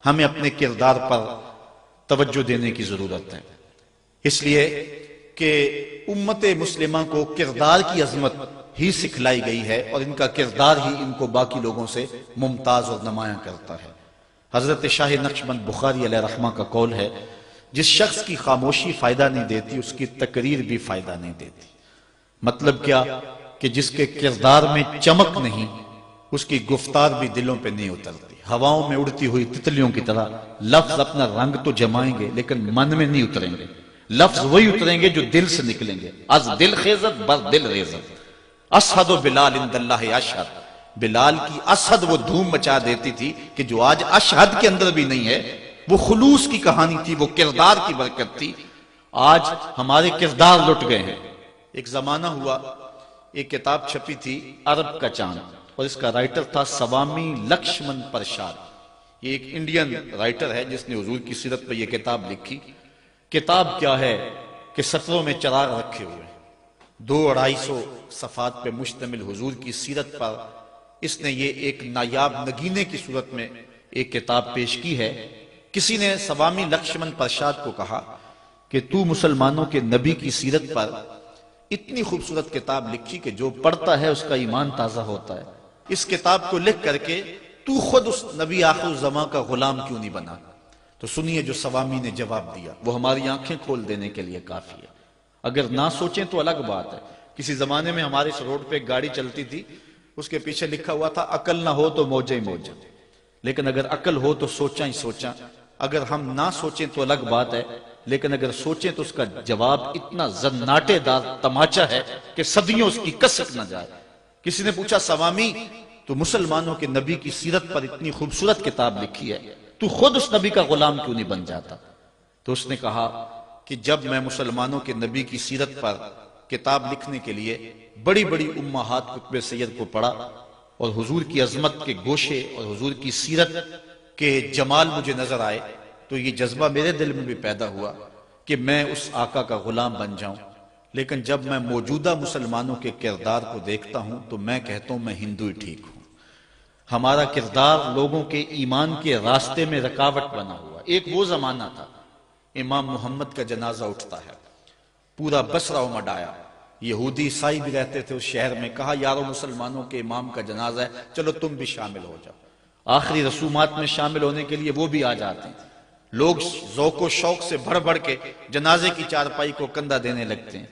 ہمیں اپنے کردار پر توجہ دینے کی ضرورت ہے، اس لیے کہ امت مسلمہ کو کردار کی عظمت ہی سکھلائی گئی ہے، اور ان کا کردار ہی ان کو باقی لوگوں سے ممتاز اور نمایاں کرتا ہے۔ حضرت شاہ نقشبند بخاری علیہ رحمہ کا قول ہے، جس شخص کی خاموشی فائدہ نہیں دیتی اس کی تقریر بھی فائدہ نہیں دیتی۔ مطلب کیا کہ جس کے کردار میں چمک نہیں اس کی گفتار بھی دلوں پہ نہیں اترتی۔ ہواؤں میں اڑتی ہوئی تتلیوں کی طرح لفظ اپنا رنگ تو جمائیں گے لیکن من میں نہیں اتریں گے، لفظ وہی اتریں گے جو دل سے نکلیں گے۔ از دل خیزت بر دل ریزت، اشہد بلال عند اللہ اشہد، بلال کی اشہد وہ دھوم مچا دیتی تھی کہ جو آج اشہد کے اندر بھی نہیں ہے، وہ خلوص کی کہانی تھی، وہ کردار کی برکت تھی۔ آج ہمارے کردار لٹ گئے ہیں۔ ایک زمانہ ہوا، ایک کتاب چھپی تھی عرب کا چاند، اور اس کا رائٹر تھا سوامی لکشمن پرساد۔ یہ ایک انڈین رائٹر ہے جس نے حضور کی سیرت پہ یہ کتاب لکھی۔ کتاب کیا ہے کہ سطروں میں چراغ رکھے ہوئے، 200-250 صفحات پہ مشتمل حضور کی سیرت پر اس نے یہ ایک نایاب نگینے کی صورت میں ایک کتاب پیش کی ہے۔ کسی نے سوامی لکشمن پرساد کو کہا کہ تو مسلمانوں کے نبی کی سیرت پر اتنی خوبصورت کتاب لکھی کہ جو پڑھتا ہے اس کا ایمان تازہ ہوتا ہے، اس کتاب کو لکھ کر کے تو خود اس نبی آخر الزمان کا غلام کیوں نہیں بنا؟ تو سنیے جو سوامی نے جواب دیا، وہ ہماری آنکھیں کھول دینے کے لیے کافی ہے۔ اگر نہ سوچیں تو الگ بات ہے۔ کسی زمانے میں ہمارے اس روڈ پہ ایک گاڑی چلتی تھی، اس کے پیچھے لکھا ہوا تھا عقل نہ ہو تو موجہ ہی موجہ، لیکن اگر عقل ہو تو سوچاں ہی سوچاں۔ اگر ہم نہ سوچیں تو الگ بات ہے، لیکن اگر سوچیں تو اس کا جواب اتنا زناٹے دار تماچا ہے کہ صدیوں اس کی کسک نہ جائے۔ کسی نے پوچھا سوامی تو مسلمانوں کے نبی کی سیرت پر اتنی خوبصورت کتاب لکھی ہے، تو خود اس نبی کا غلام کیوں نہیں بن جاتا؟ تو اس نے کہا کہ جب میں مسلمانوں کے نبی کی سیرت پر کتاب لکھنے کے لیے بڑی بڑی امہات قطب سید کو پڑھا اور حضور کی عظمت کے گوشے اور حضور کی سیرت کے جمال مجھے نظر آئے، تو یہ جذبہ میرے دل میں بھی پیدا ہوا کہ میں اس آقا کا غلام بن جاؤں۔ لیکن جب میں موجودہ مسلمانوں کے کردار کو دیکھتا ہوں تو میں کہتا ہوں میں ہندو ہی ٹھیک ہوں۔ ہمارا کردار لوگوں کے ایمان کے راستے میں رکاوٹ بنا ہوا۔ ایک وہ زمانہ تھا، امام محمد کا جنازہ اٹھتا ہے، پورا بصرہ امڈ آیا، یہودی عیسائی بھی رہتے تھے اس شہر میں، کہا یارو مسلمانوں کے امام کا جنازہ ہے، چلو تم بھی شامل ہو جاؤ۔ آخری رسومات میں شامل ہونے کے لیے وہ بھی آ جاتے ہیں۔ لوگ ذوق و شوق سے بڑھ بڑھ کے جنازے کی چارپائی کو کندھا دینے لگتے ہیں،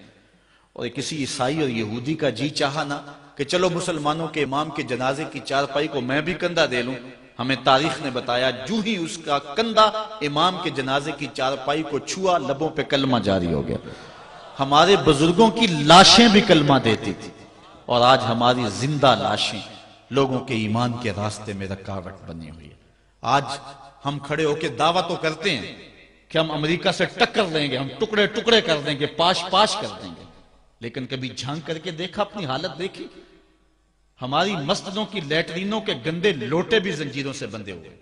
اور کسی عیسائی اور یہودی کا جی چاہا نہ کہ چلو مسلمانوں کے امام کے جنازے کی چارپائی کو میں بھی کندھا دے لوں۔ ہمیں تاریخ نے بتایا جو ہی اس کا کندھا امام کے جنازے کی چارپائی کو چھوا، لبوں پہ کلمہ جاری ہو گیا۔ ہمارے بزرگوں کی لاشیں بھی کلمہ دیتی تھی، اور آج ہماری زندہ لاشیں لوگوں کے ایمان کے راستے میں رکاوٹ بنی ہوئی ہے۔ آج ہم کھڑے ہو کے دعویٰ تو کرتے ہیں کہ ہم امریکہ سے ٹکر لیں گے، ہم ٹکڑے ٹکڑے کر دیں گے، پاش پاش کر دیں گے، لیکن کبھی جھانک کر کے دیکھا، اپنی حالت دیکھی؟ ہماری مسجدوں کی لیٹرینوں کے گندے لوٹے بھی زنجیروں سے بندھے ہوئے۔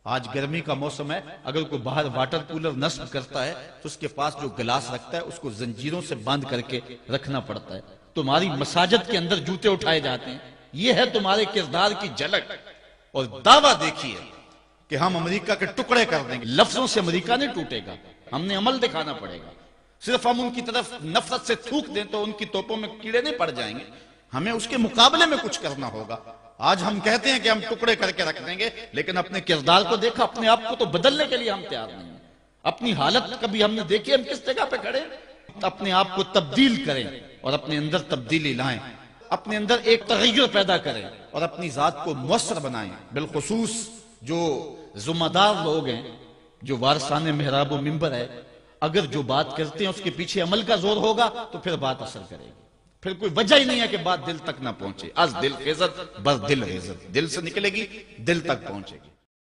آج گرمی کا موسم ہے، اگر کوئی باہر واٹر کولر نصب کرتا ہے تو اس کے پاس جو گلاس رکھتا ہے اس کو زنجیروں سے باندھ کر کے رکھنا پڑتا ہے۔ تمہاری مساجد کے اندر جوتے اٹھائے جاتے ہیں۔ یہ ہے تمہارے کردار کی جھلک، اور دعویٰ دیکھیے کہ ہم امریکہ کے ٹکڑے کر دیں گے۔ لفظوں سے امریکہ نہیں ٹوٹے گا، ہم نے عمل دکھانا پڑے گا۔ صرف ہم ان کی طرف نفرت سے تھوک دیں تو ان کی توپوں میں کیڑے نہیں پڑ جائیں گے، ہمیں اس کے مقابلے میں کچھ کرنا ہوگا۔ آج ہم کہتے ہیں کہ ہم ٹکڑے کر کے رکھ دیں گے، لیکن اپنے کردار کو دیکھا، اپنے آپ کو تو بدلنے کے لیے ہم تیار نہیں ہیں۔ اپنی حالت کبھی ہم نے دیکھی ہم کس جگہ پہ کھڑے؟ اپنے آپ کو تبدیل کریں اور اپنے اندر تبدیلی لائیں، اپنے اندر ایک تغیر پیدا کریں اور اپنی ذات کو مؤثر بنائیں۔ بالخصوص جو ذمہ دار لوگ ہیں، جو وارثان محراب و منبر ہے، اگر جو بات کرتے ہیں اس کے پیچھے عمل کا زور ہوگا تو پھر بات اثر کرے گی۔ پھر کوئی وجہ ہی نہیں ہے کہ بات دل تک نہ پہنچے۔ از دل خیزت بس دل خیزت، دل سے نکلے گی، دل تک پہنچے گی۔